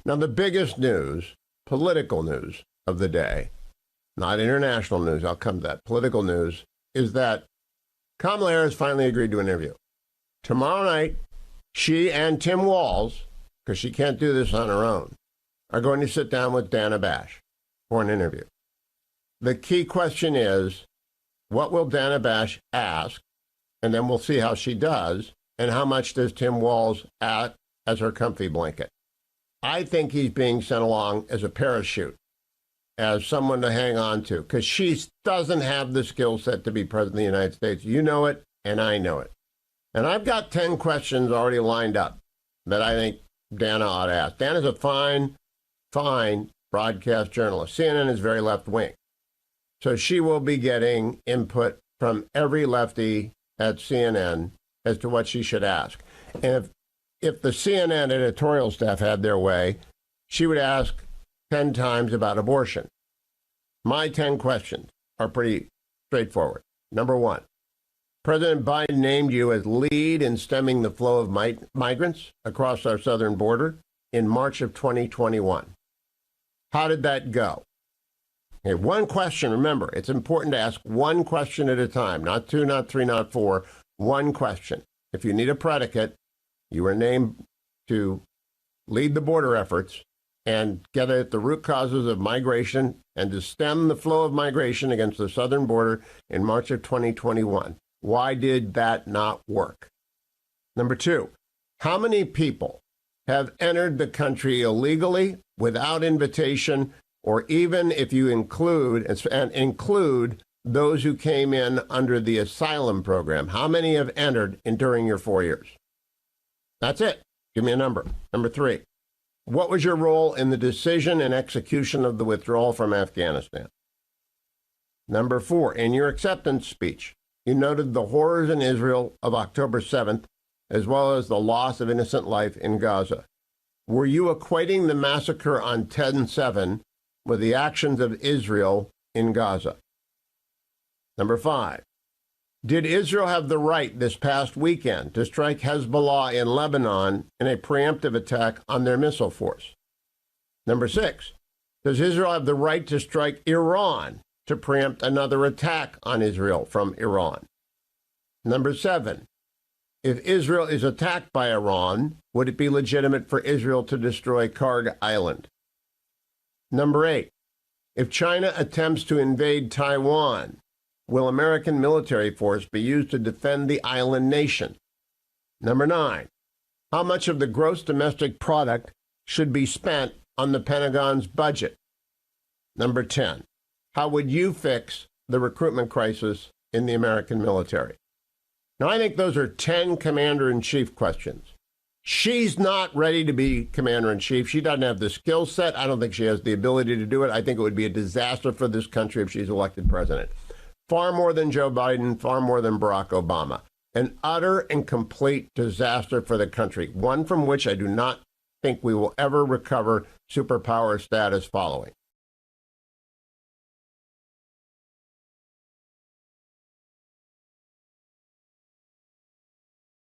Now, the biggest news, political news of the day, not international news, I'll come to that, political news, is that Kamala Harris finally agreed to an interview. Tomorrow night, she and Tim Walz, because she can't do this on her own, are going to sit down with Dana Bash for an interview. The key question is, what will Dana Bash ask? And then we'll see how she does. And how much does Tim Walz act as her comfy blanket? I think he's being sent along as a parachute, as someone to hang on to, because she doesn't have the skill set to be president of the United States. You know it, and I know it. And I've got 10 questions already lined up that I think Dana ought to ask. Dana's a fine broadcast journalist. CNN is very left-wing. So she will be getting input from every lefty at CNN as to what she should ask. And if the CNN editorial staff had their way, she would ask 10 times about abortion. My 10 questions are pretty straightforward. Number one, President Biden named you as lead in stemming the flow of migrants across our southern border in March of 2021. How did that go? Okay, one question. Remember, it's important to ask one question at a time, not two, not three, not four. One question. If you need a predicate, you were named to lead the border efforts and get at the root causes of migration and to stem the flow of migration against the southern border in March of 2021. Why did that not work? Number two, how many people have entered the country illegally, without invitation, or even if you include those who came in under the asylum program? How many have entered during your 4 years? That's it. Give me a number. Number three, what was your role in the decision and execution of the withdrawal from Afghanistan? Number four, in your acceptance speech, you noted the horrors in Israel of October 7th, as well as the loss of innocent life in Gaza. Were you equating the massacre on 10/7 with the actions of Israel in Gaza? Number five, did Israel have the right this past weekend to strike Hezbollah in Lebanon in a preemptive attack on their missile force? Number six, does Israel have the right to strike Iran to preempt another attack on Israel from Iran? Number seven, if Israel is attacked by Iran, would it be legitimate for Israel to destroy Karg Island? Number eight, if China attempts to invade Taiwan, will American military force be used to defend the island nation? Number nine, how much of the gross domestic product should be spent on the Pentagon's budget? Number 10, how would you fix the recruitment crisis in the American military? Now, I think those are 10 commander-in-chief questions. She's not ready to be commander-in-chief. She doesn't have the skill set. I don't think she has the ability to do it. I think it would be a disaster for this country if she's elected president. Far more than Joe Biden, far more than Barack Obama. An utter and complete disaster for the country, one from which I do not think we will ever recover superpower status following.